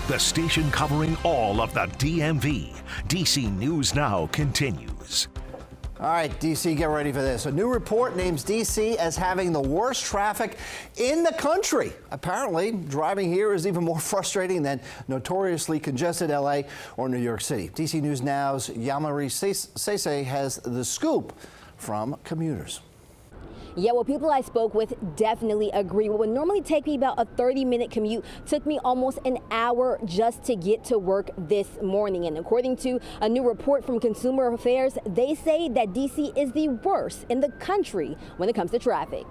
the station covering all of the DMV. DC News Now continues. All right, D.C., get ready for this. A new report names D.C. as having the worst traffic in the country. Apparently, driving here is even more frustrating than notoriously congested L.A. or New York City. D.C. News Now's Yamari Sese has the scoop from commuters. Yeah, well, people I spoke with definitely agree. What would normally take me about a 30-minute commute took me almost an hour just to get to work this morning. And according to a new report from Consumer Affairs, they say that D.C. is the worst in the country when it comes to traffic.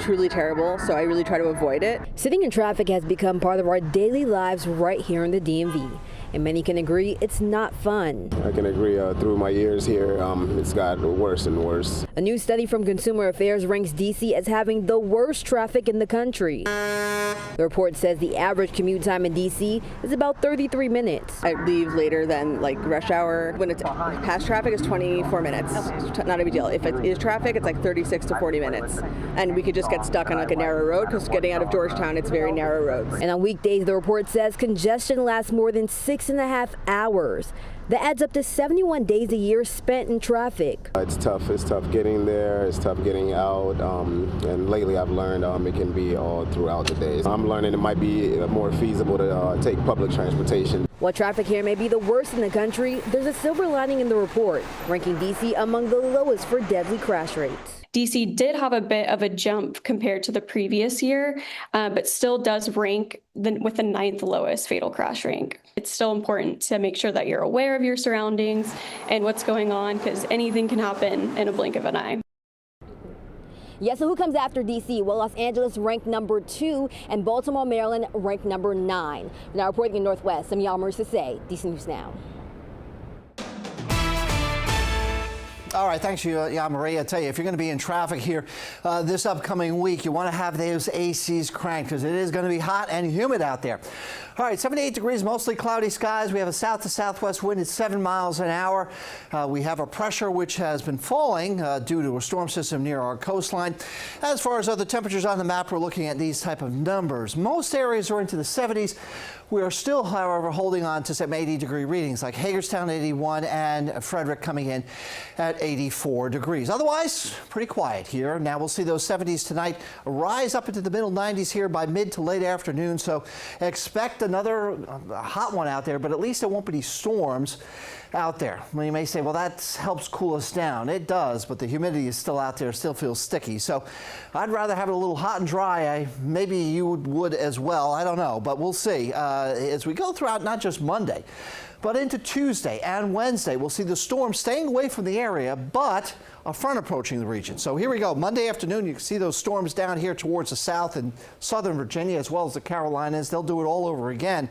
Truly terrible, so I really try to avoid it. Sitting in traffic has become part of our daily lives right here in the DMV. And many can agree it's not fun. I can agree. Through my years here, it's got worse and worse. A new study from Consumer Affairs ranks D.C. as having the worst traffic in the country. The report says the average commute time in D.C. is about 33 minutes. I leave later than like rush hour. When it's past traffic, it's 24 minutes. It's not a big deal. If it is traffic, it's like 36 to 40 minutes. And we could just get stuck on like a narrow road because getting out of Georgetown, it's very narrow roads. And on weekdays, the report says congestion lasts more than 6.5 hours. That adds up to 71 days a year spent in traffic. It's tough. It's tough getting there. It's tough getting out. And lately I've learned it can be all throughout the day. I'm learning it might be more feasible to take public transportation. While traffic here may be the worst in the country, there's a silver lining in the report, ranking D.C. among the lowest for deadly crash rates. DC did have a bit of a jump compared to the previous year, but still does rank with the 9th lowest fatal crash rank. It's still important to make sure that you're aware of your surroundings and what's going on, because anything can happen in a blink of an eye. Yeah, so who comes after D.C.? Well, Los Angeles ranked number 2 and Baltimore, Maryland ranked number 9. Now reporting in Northwest, I'm Yamari Sese, DC News Now. All right, thanks, Yamari. I tell you, if you're going to be in traffic here this upcoming week, you want to have those ACs cranked because it is going to be hot and humid out there. All right, 78 degrees, mostly cloudy skies. We have a south to southwest wind at 7 miles an hour. We have a pressure which has been falling due to a storm system near our coastline. As far as other temperatures on the map, we're looking at these type of numbers. Most areas are into the 70s. We are still, however, holding on to some 80-degree readings, like Hagerstown 81 and Frederick coming in at 84 degrees. Otherwise, pretty quiet here. Now we'll see those 70s tonight rise up into the middle 90s here by mid to late afternoon. So expect another hot one out there, but at least there won't be any storms out there. Well, you may say, well, that helps cool us down. It does, but the humidity is still out there, still feels sticky. So I'd rather have it a little hot and dry. Maybe you would as well. I don't know, but we'll see. As we go throughout not just Monday, but into Tuesday and Wednesday, we'll see the storm staying away from the area, but a front approaching the region. So here we go. Monday afternoon, you can see those storms down here towards the south and southern Virginia, as well as the Carolinas. They'll do it all over again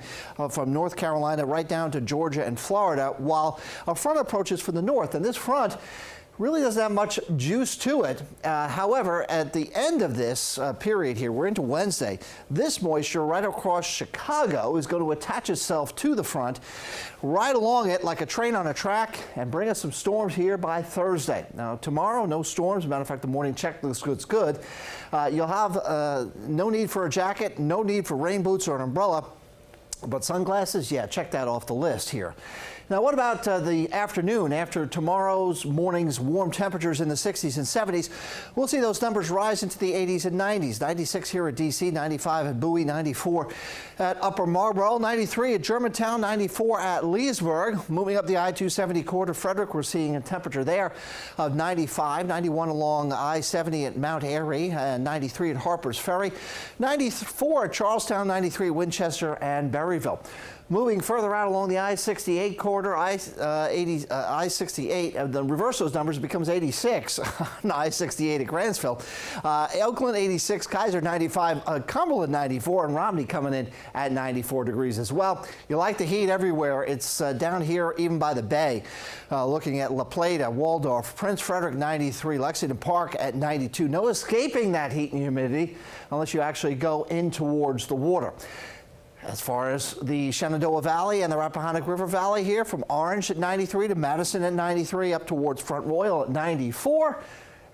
from North Carolina right down to Georgia and Florida, while a front approaches from the north. And this front really doesn't have much juice to it. However, at the end of this period here, we're into Wednesday, this moisture right across Chicago is going to attach itself to the front, right along it like a train on a track, and bring us some storms here by Thursday. Now, tomorrow, no storms. As a matter of fact, the morning check looks good. You'll have no need for a jacket, no need for rain boots or an umbrella, but sunglasses, yeah, check that off the list here. Now, what about the afternoon? After tomorrow's morning's warm temperatures in the 60s and 70s, we'll see those numbers rise into the 80s and 90s. 96 here at D.C., 95 at Bowie, 94 at Upper Marlboro, 93 at Germantown, 94 at Leesburg. Moving up the I-270 corridor, Frederick, we're seeing a temperature there of 95, 91 along I-70 at Mount Airy, and 93 at Harper's Ferry, 94 at Charlestown, 93 at Winchester and Berryville. Moving further out along the I-68 corridor, I-68, the reverse those numbers becomes 86 on I-68 at Grantsville. Oakland 86, Kaiser 95, Cumberland 94, and Romney coming in at 94 degrees as well. You like the heat everywhere. It's down here even by the bay. Looking at La Plata, Waldorf, Prince Frederick 93, Lexington Park at 92. No escaping that heat and humidity unless you actually go in towards the water. As far as the Shenandoah Valley and the Rappahannock River Valley here, from Orange at 93 to Madison at 93, up towards Front Royal at 94.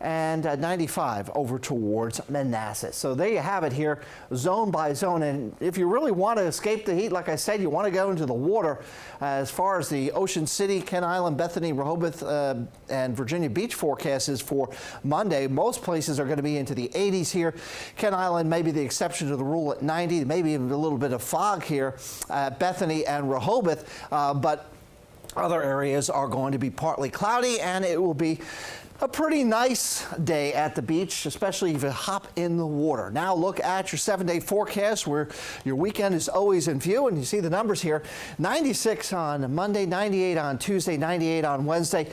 and 95 over towards Manassas. So there you have it here, zone by zone. And if you really want to escape the heat, like I said, you want to go into the water. As far as the Ocean City, Kent Island, Bethany, Rehoboth, and Virginia Beach forecast is for Monday, most places are going to be into the 80s here. Kent Island may be the exception to the rule at 90, maybe even a little bit of fog here at Bethany and Rehoboth, but other areas are going to be partly cloudy, and it will be a pretty nice day at the beach, especially if you hop in the water. Now look at your 7-day forecast where your weekend is always in view, and you see the numbers here. 96 on Monday, 98 on Tuesday, 98 on Wednesday.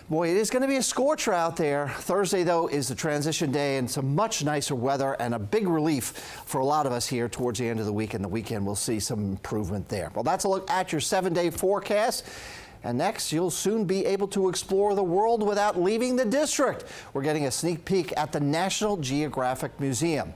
Boy, it is going to be a scorcher out there. Thursday, though, is the transition day and some much nicer weather and a big relief for a lot of us here towards the end of the week. And the weekend, we'll see some improvement there. Well, that's a look at your 7-day forecast. And next, you'll soon be able to explore the world without leaving the district. We're getting a sneak peek at the National Geographic Museum.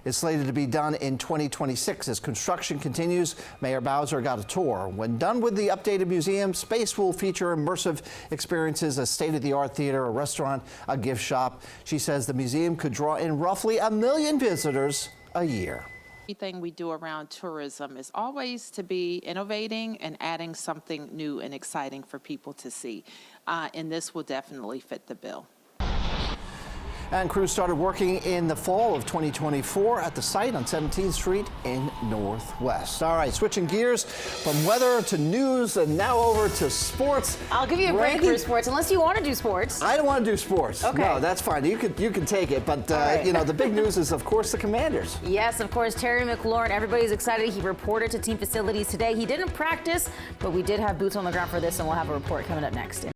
It's slated to be done in 2026 as construction continues. Mayor Bowser got a tour. When done with the updated museum, space will feature immersive experiences, a state-of-the-art theater, a restaurant, a gift shop. She says the museum could draw in roughly 1 million visitors a year. Everything we do around tourism is always to be innovating and adding something new and exciting for people to see. And this will definitely fit the bill. And crews started working in the fall of 2024 at the site on 17th Street in Northwest. All right, switching gears from weather to news and now over to sports. I'll give you a break for sports, unless you want to do sports. I don't want to do sports. Okay. No, that's fine. You can take it. But, right. you know, the big news is, of course, the Commanders. Yes, of course, Terry McLaurin. Everybody's excited. He reported to team facilities today. He didn't practice, but we did have boots on the ground for this, and we'll have a report coming up next.